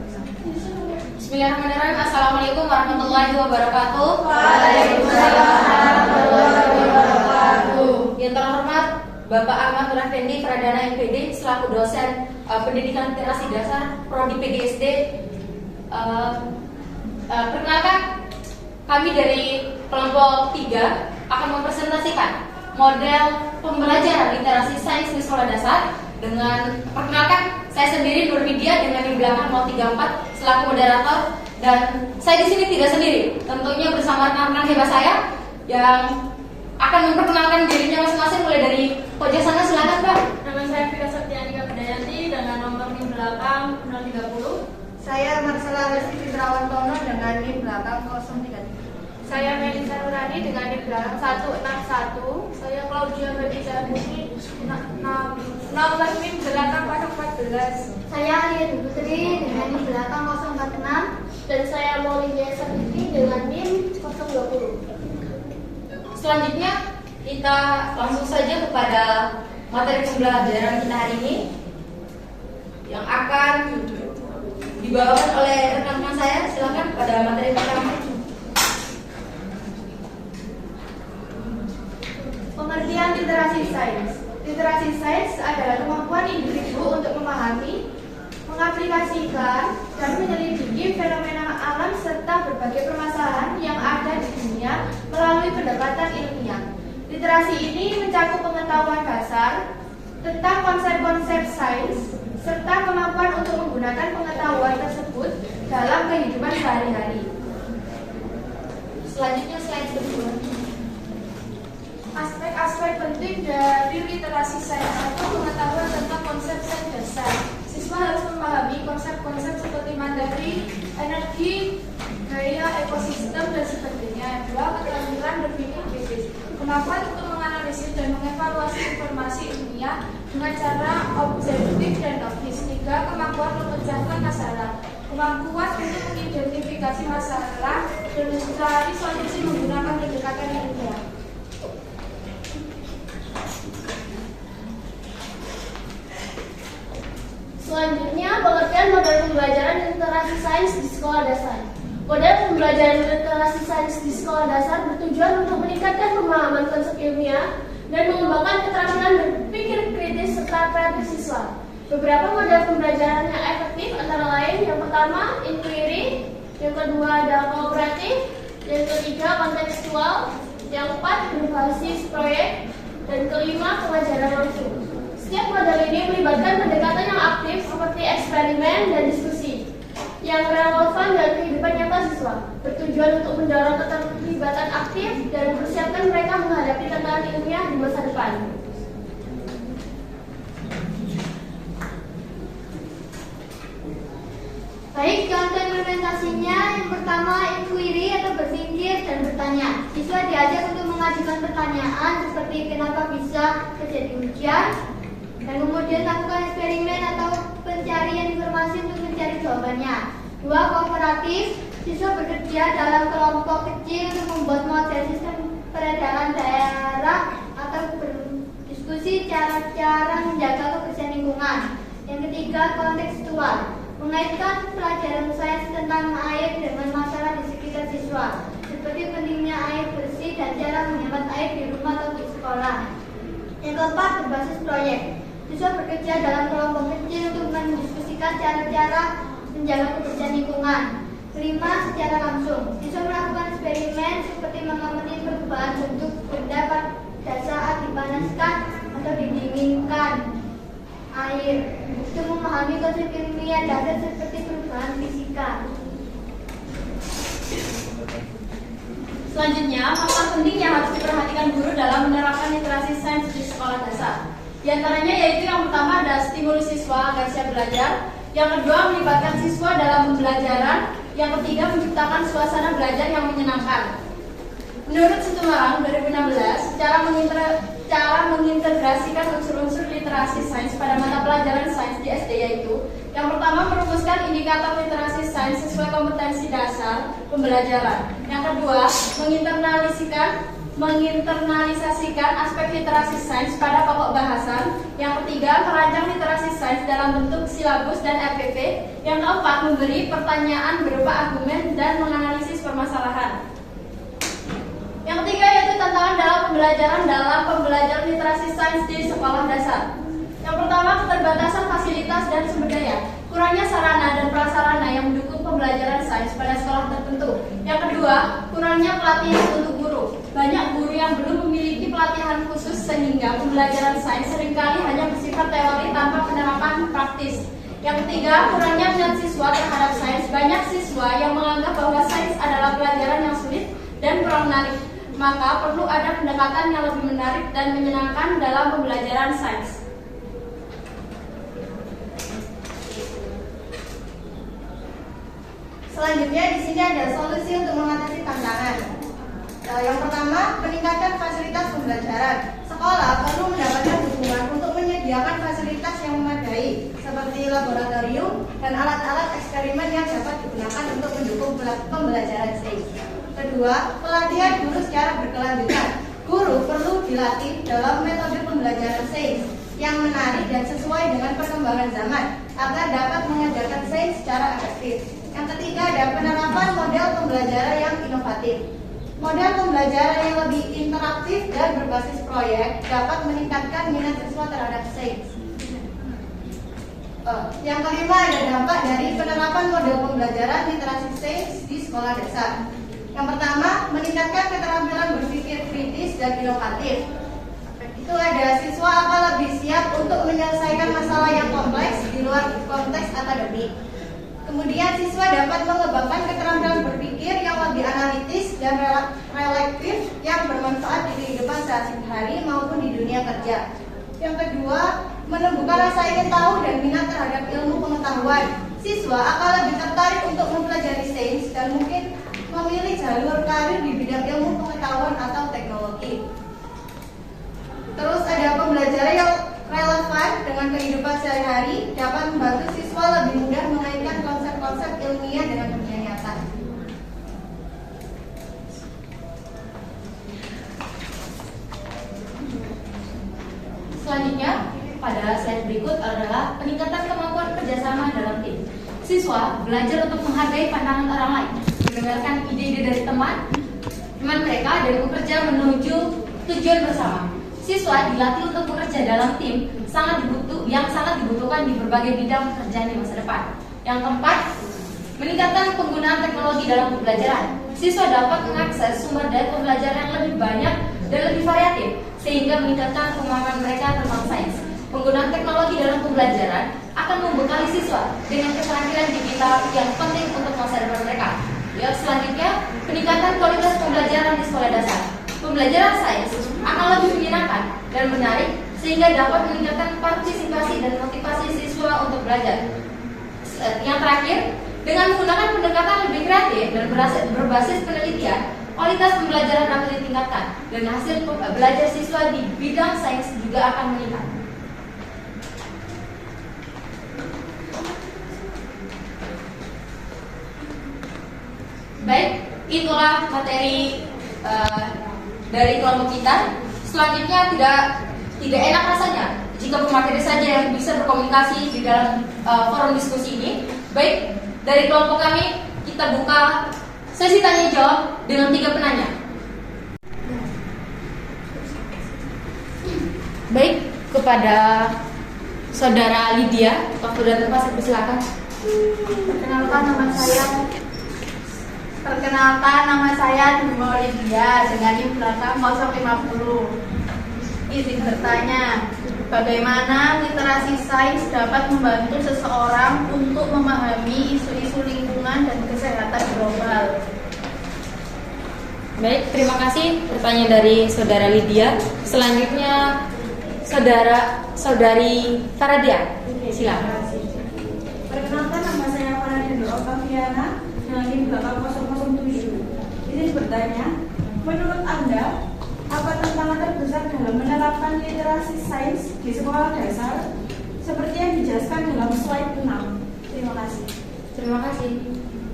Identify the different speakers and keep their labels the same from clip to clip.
Speaker 1: Bismillahirrahmanirrahim. Assalamualaikum warahmatullahi wabarakatuh.
Speaker 2: Waalaikumsalam warahmatullahi wabarakatuh.
Speaker 1: Yang terhormat Bapak Ahmad Nur Effendi, Pradana MPD, selaku dosen Pendidikan Literasi Dasar Prodi PGSD. Perkenalkan, kami dari kelompok 3 akan mempresentasikan model pembelajaran literasi sains di sekolah dasar dengan perkenalkan saya sendiri Nur Widya dengan di belakang 034 selaku moderator, dan saya di sini tidak sendiri, tentunya bersama rekan-rekan hebat saya yang akan memperkenalkan dirinya masing-masing mulai dari pojok sana. Silakan Pak.
Speaker 3: Nama saya Vira Septianika Pedayanti dengan nomor di belakang 030.
Speaker 2: Saya Marcella Resti Fitrawantono dengan NIM belakang 033.
Speaker 3: Saya Melisa Nurani dengan di belakang 161. Saya Claudia Babiza Musi nomor NIM belakang 014.
Speaker 4: Saya Ariel Putri dengan NIM belakang 046.
Speaker 3: Dan saya Maulidia Sabiti dengan NIM 020.
Speaker 1: Selanjutnya kita langsung saja kepada materi pembelajaran kita hari ini yang akan dibawakan oleh rekan-rekan saya. Silakan pada materi pertama.
Speaker 4: Pengertian literasi sains. Literasi sains adalah kemampuan individu untuk memahami, mengaplikasikan, dan menyelidiki fenomena alam serta berbagai permasalahan yang ada di dunia melalui pendekatan ilmiah. Literasi ini mencakup pengetahuan dasar tentang konsep-konsep sains serta kemampuan untuk menggunakan pengetahuan tersebut dalam kehidupan sehari-hari.
Speaker 1: Selanjutnya slide kedua.
Speaker 3: Aspek-aspek penting dari literasi sains atau pengetahuan tentang konsep sains dasar. Siswa harus memahami konsep-konsep seperti materi, energi, gaya, ekosistem, dan sebagainya. 2. Keterampilan berpikir kritis. Kemampuan untuk menganalisis dan mengevaluasi informasi ilmiah dengan cara objektif dan logis. 3. Kemampuan memecahkan masalah. Kemampuan untuk mengidentifikasi masalah dan mencari solusi menggunakan pendekatan ilmiah.
Speaker 4: Selanjutnya, pengertian model pembelajaran literasi sains di sekolah dasar. Model pembelajaran literasi sains di sekolah dasar bertujuan untuk meningkatkan pemahaman konsep ilmiah dan mengembangkan keterampilan berpikir kritis serta kreatif siswa. Beberapa model pembelajaran yang efektif antara lain: yang pertama, inquiry; yang kedua adalah kooperatif; yang ketiga, kontekstual; yang keempat, berbasis proyek; dan kelima, pengajaran langsung. Setiap model ini melibatkan pendekatan yang aktif seperti eksperimen dan diskusi yang relevan dalam kehidupan nyata siswa, bertujuan untuk mendorong keterlibatan aktif dan mempersiapkan mereka menghadapi tantangan ilmiah di masa depan. Baik, contoh implementasinya. Yang pertama, inquiry atau berpikir dan bertanya. Siswa diajak untuk mengajukan pertanyaan seperti kenapa bisa terjadi hujan, dan kemudian lakukan eksperimen atau pencarian informasi untuk mencari jawabannya. 2. Kooperatif. Siswa bekerja dalam kelompok kecil untuk membuat model sistem peredaran daerah atau berdiskusi cara-cara menjaga kebersihan lingkungan. Yang ketiga, kontekstual. Mengaitkan pelajaran sains tentang air dengan masalah di sekitar siswa, seperti pentingnya air bersih dan cara menghemat air di rumah atau di sekolah. Yang keempat, berbasis proyek. Siswa bekerja dalam kelompok kecil untuk mendiskusikan cara-cara menjaga kebersihan lingkungan. 5. Secara langsung. Siswa melakukan eksperimen seperti mengamati perubahan bentuk benda pada saat dipanaskan atau didinginkan air, untuk memahami konsep ilmiah dasar seperti perubahan fisika.
Speaker 1: Selanjutnya, masalah penting yang harus diperhatikan guru dalam menerapkan literasi sains di sekolah dasar. Di antaranya yaitu yang pertama ada stimulus siswa agar siap belajar, yang kedua melibatkan siswa dalam pembelajaran, yang ketiga menciptakan suasana belajar yang menyenangkan. Menurut Situmarang 2016, cara mengintegrasikan unsur-unsur literasi sains pada mata pelajaran sains di SD yaitu: yang pertama, merumuskan indikator literasi sains sesuai kompetensi dasar pembelajaran. Yang kedua, menginternalisasikan Menginternalisasikan aspek literasi sains pada pokok bahasan. Yang ketiga, merancang literasi sains dalam bentuk silabus dan RPP. Yang keempat, memberi pertanyaan berupa argumen dan menganalisis permasalahan. Yang ketiga yaitu tantangan dalam pembelajaran literasi sains di sekolah dasar. Yang pertama, keterbatasan fasilitas dan sumber daya. Kurangnya sarana dan prasarana yang mendukung pembelajaran sains pada sekolah tertentu. Yang kedua, kurangnya pelatihan untuk guru. Banyak guru yang belum memiliki pelatihan khusus sehingga pembelajaran sains seringkali hanya bersifat teori tanpa penerapan praktis. Yang ketiga, kurangnya minat siswa terhadap sains. Banyak siswa yang menganggap bahwa sains adalah pelajaran yang sulit dan kurang menarik. Maka perlu ada pendekatan yang lebih menarik dan menyenangkan dalam pembelajaran sains.
Speaker 2: Selanjutnya di sini ada solusi untuk mengatasi tantangan. Yang pertama, meningkatkan fasilitas pembelajaran. Sekolah perlu mendapatkan dukungan untuk menyediakan fasilitas yang memadai seperti laboratorium dan alat-alat eksperimen yang dapat digunakan untuk mendukung pembelajaran sains. Kedua, pelatihan guru secara berkelanjutan. Guru perlu dilatih dalam metode pembelajaran sains yang menarik dan sesuai dengan perkembangan zaman agar dapat mengajarkan sains secara efektif. Yang ketiga ada penerapan model pembelajaran yang inovatif. Model pembelajaran yang lebih interaktif dan berbasis proyek dapat meningkatkan minat siswa terhadap sains. Yang kelima ada dampak dari penerapan model pembelajaran literasi sains di sekolah dasar. Yang pertama, meningkatkan keterampilan berpikir kritis dan inovatif. Itu ada siswa akan lebih siap untuk menyelesaikan masalah yang kompleks di luar konteks akademik. Kemudian siswa dapat mengembangkan keterampilan berpikir yang lebih analitis dan reflektif yang bermanfaat di kehidupan sehari-hari maupun di dunia kerja. Yang kedua, menumbuhkan rasa ingin tahu dan minat terhadap ilmu pengetahuan. Siswa akan lebih tertarik untuk mempelajari sains dan mungkin memilih jalur karir di bidang ilmu pengetahuan atau teknologi. Terus ada pembelajaran yang relevan dengan kehidupan sehari-hari dapat membantu siswa lebih mudah mengaitkan konsep-konsep ilmiah dengan dunia nyata.
Speaker 1: Selanjutnya, pada slide berikut adalah peningkatan kemampuan kerjasama dalam tim. Siswa belajar untuk menghargai pandangan orang lain, mendengarkan ide-ide dari teman mereka dan bekerja menuju tujuan bersama. Siswa dilatih untuk bekerja dalam tim yang sangat dibutuhkan di berbagai bidang pekerjaan di masa depan. Yang keempat, meningkatkan penggunaan teknologi dalam pembelajaran. Siswa dapat mengakses sumber daya pembelajaran yang lebih banyak dan lebih variatif, sehingga meningkatkan pemahaman mereka tentang sains. Penggunaan teknologi dalam pembelajaran akan membekali siswa dengan keterampilan digital yang penting untuk masa depan mereka. Yang selanjutnya, peningkatan kualitas pembelajaran di sekolah dasar. Pembelajaran sains akan lebih menyenangkan dan menarik sehingga dapat meningkatkan partisipasi dan motivasi siswa untuk belajar. Yang terakhir, dengan menggunakan pendekatan lebih kreatif dan berbasis penelitian, kualitas pembelajaran akan ditingkatkan dan hasil belajar siswa di bidang sains juga akan meningkat. Baik, itulah materi dari kelompok kita. Selanjutnya tidak enak rasanya jika pemateri saja yang bisa berkomunikasi di dalam forum diskusi ini. Baik, dari kelompok kami kita buka sesi tanya jawab dengan 3 penanya. Baik, kepada Saudara Lydia, waktu dan tempat saya persilakan.
Speaker 2: Perkenalkan nama saya Dumo Lydia dengan NIM belakang 050. Izin bertanya, bagaimana literasi sains dapat membantu seseorang untuk memahami isu-isu lingkungan dan kesehatan global?
Speaker 1: Baik, terima kasih pertanyaan dari Saudara Lydia. Selanjutnya Saudari Faradia, silakan.
Speaker 5: Perkenalkan, nama saya Faradia Okaviana dengan NIM belakang 007. Izin bertanya, menurut Anda, apa tantangan terbesar dalam menerapkan literasi sains di sekolah dasar seperti yang dijelaskan dalam slide 6? Terima kasih.
Speaker 1: Terima kasih.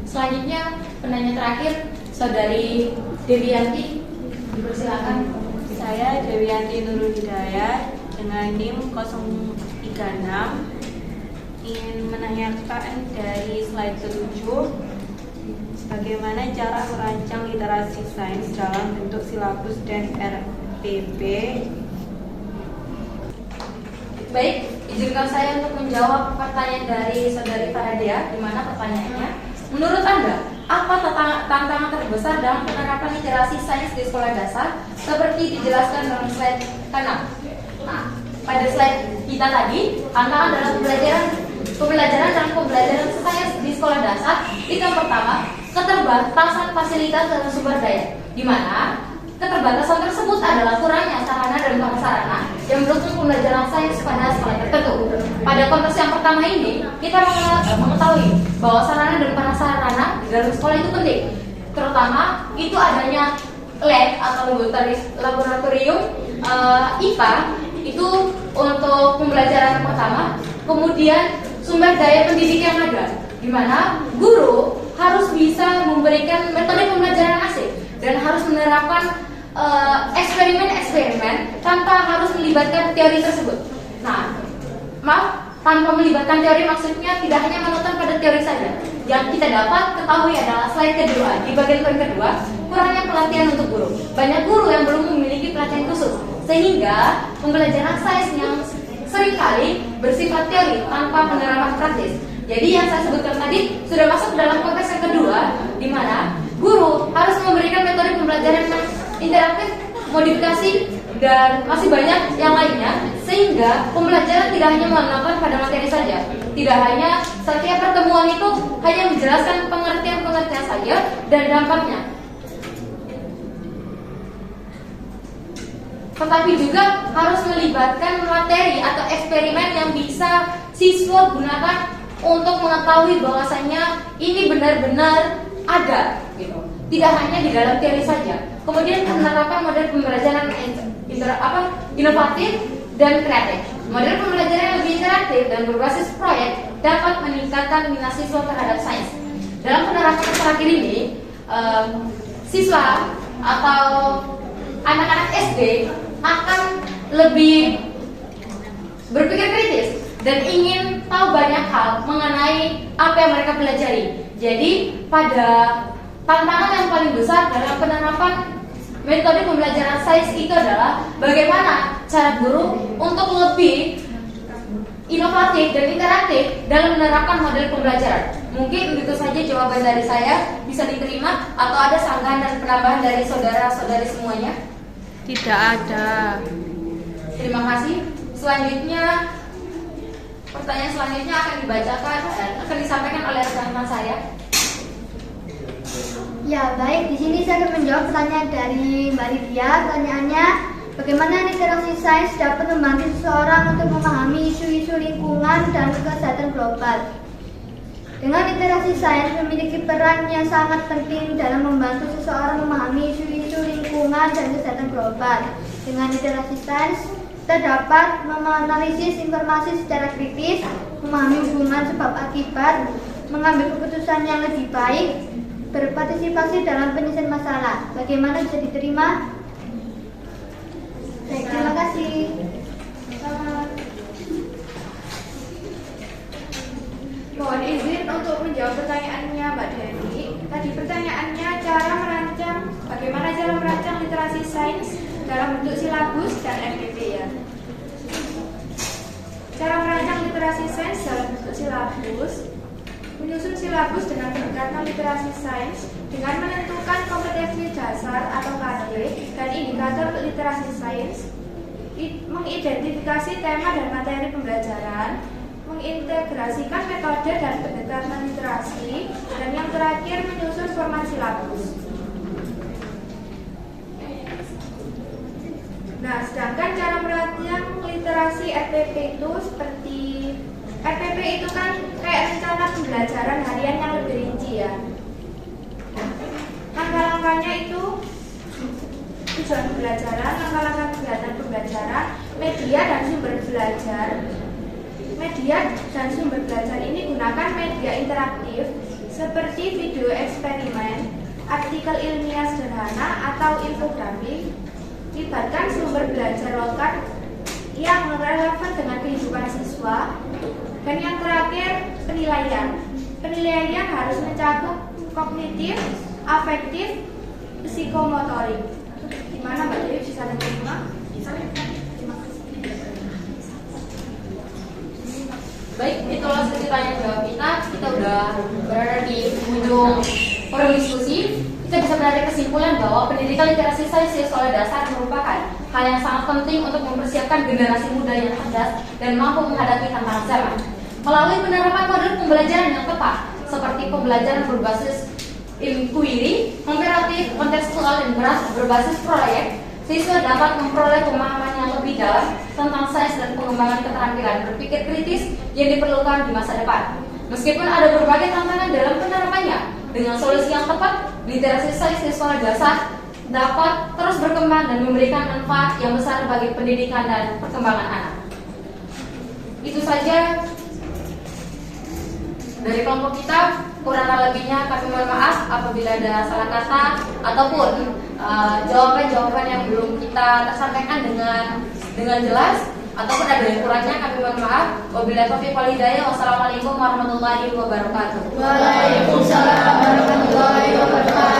Speaker 1: Selanjutnya penanya terakhir Saudari Devianti. Dipersilakan.
Speaker 6: Saya Dewianti Nurul Hidayat dengan NIM 036 ingin menanyakan dari slide 7 bagaimana cara merancang literasi sains dalam bentuk silabus dan RPP.
Speaker 1: Baik, izinkan saya untuk menjawab pertanyaan dari saudari Faradia. Di mana pertanyaannya? Menurut Anda, apa tantangan terbesar dalam penerapan literasi sains di sekolah dasar seperti dijelaskan dalam slide ke-6? Nah, pada slide kita tadi, tantangan dalam pembelajaran sains di sekolah dasar itu yang pertama, keterbatasan fasilitas dan sumber daya, di mana keterbatasan tersebut adalah kurangnya sarana dan prasarana yang mendukung pembelajaran sains pada sekolah tertentu. Pada konteks yang pertama ini, kita mengetahui bahwa sarana dan prasarana di dalam sekolah itu penting. Terutama itu adanya lab atau laboratorium IPA itu untuk pembelajaran pertama. Kemudian sumber daya pendidik yang ada, di mana guru harus bisa memberikan metode pembelajaran asing dan harus menerapkan eksperimen-eksperimen tanpa harus melibatkan teori tersebut. Nah, tanpa melibatkan teori maksudnya tidak hanya menonton pada teori saja. Yang kita dapat ketahui adalah slide kedua. Di bagian poin kedua, kurangnya pelatihan untuk guru. Banyak guru yang belum memiliki pelatihan khusus, sehingga pembelajaran sains yang seringkali bersifat teori tanpa penerapan praktis. Jadi yang saya sebutkan tadi sudah masuk dalam konteks yang kedua, di mana guru harus memberikan metode pembelajaran yang interaktif, modifikasi, dan masih banyak yang lainnya, sehingga pembelajaran tidak hanya menonton pada materi saja. Tidak hanya setiap pertemuan itu hanya menjelaskan pengertian-pengertian saja dan dampaknya, tetapi juga harus melibatkan materi atau eksperimen yang bisa siswa gunakan untuk mengetahui bahwasanya ini benar-benar ada, gitu. Tidak hanya di dalam teori saja. Kemudian penerapan model pembelajaran inovatif dan kreatif. Model pembelajaran yang lebih interaktif dan berbasis proyek dapat meningkatkan minat siswa terhadap sains. Dalam penerapan terakhir ini, siswa atau anak-anak SD akan lebih berpikir kritis dan ingin tahu banyak hal mengenai apa yang mereka pelajari. Jadi pada tantangan yang paling besar dalam penerapan metode pembelajaran sains itu adalah bagaimana cara guru untuk lebih inovatif dan interaktif dalam menerapkan model pembelajaran. Mungkin begitu saja jawaban dari saya, bisa diterima atau ada sanggahan dan penambahan dari saudara-saudari semuanya?
Speaker 6: Tidak ada.
Speaker 1: Terima kasih. Selanjutnya, pertanyaan selanjutnya akan dibacakan dan akan disampaikan oleh rekan-rekan saya.
Speaker 4: Ya, baik. Di sini saya akan menjawab pertanyaan dari Mbak Lydia. Pertanyaannya, bagaimana literasi sains dapat membantu seseorang untuk memahami isu-isu lingkungan dan kesehatan global? Dengan literasi sains memiliki peran yang sangat penting dalam membantu seseorang memahami isu-isu lingkungan dan kesehatan global. Dengan literasi sains, kita dapat menganalisis informasi secara kritis, memahami hubungan sebab akibat, mengambil keputusan yang lebih baik, berpartisipasi dalam penyelesaian masalah. Bagaimana bisa diterima? Baik, terima kasih.
Speaker 3: Mohon izin untuk menjawab pertanyaannya Mbak Dewi. Tadi pertanyaannya bagaimana cara merancang literasi sains dalam bentuk silabus dan RPP ya. Cara merancang literasi sains dalam bentuk silabus: menyusun silabus dengan pendekatan literasi sains dengan menentukan kompetensi dasar atau KD dan indikator literasi sains, mengidentifikasi tema dan materi pembelajaran, mengintegrasikan metode dan pendekatan literasi, dan yang terakhir menyusun format silabus. Nah, sedangkan cara merancang literasi RPP itu seperti RPP itu kan kayak rencana pembelajaran harian yang lebih rinci ya. Langkah-langkahnya itu tujuan pembelajaran, langkah-langkah kegiatan pembelajaran, media dan sumber belajar. Media dan sumber belajar ini gunakan media interaktif seperti video eksperimen, artikel ilmiah sederhana atau infografik, libatkan sumber belajar lokal yang relevan dengan kehidupan siswa, dan yang terakhir penilaian. Penilaian harus mencakup kognitif, afektif, psikomotorik. Gimana Mbak Dewi, bisa diterima? Terima kasih.
Speaker 1: Baik, itulah sesi tanya jawab kita. Kita udah berada di ujung forum diskusi. Kita bisa berada kesimpulan bahwa pendidikan literasi sains di sekolah dasar merupakan hal yang sangat penting untuk mempersiapkan generasi muda yang cerdas dan mampu menghadapi tantangan zaman. Melalui penerapan model pembelajaran yang tepat, seperti pembelajaran berbasis inquiry, komparatif, kontekstual, dan berbasis proyek, siswa dapat memperoleh pemahaman yang lebih dalam tentang sains dan pengembangan keterampilan berpikir kritis yang diperlukan di masa depan. Meskipun ada berbagai tantangan dalam penerapannya, dengan solusi yang tepat, literasi sains di sekolah dasar dapat terus berkembang dan memberikan manfaat yang besar bagi pendidikan dan perkembangan anak. Itu saja dari kelompok kita. Kurang lebihnya kami mohon maaf apabila ada salah kata ataupun jawaban-jawaban yang belum kita tersampaikan dengan jelas ataupun ada yang kurangnya, kami mohon maaf. Wabillahi taufiq wal hidayah. Wassalamualaikum warahmatullahi wabarakatuh.
Speaker 2: Waalaikumsalam warahmatullahi wabarakatuh.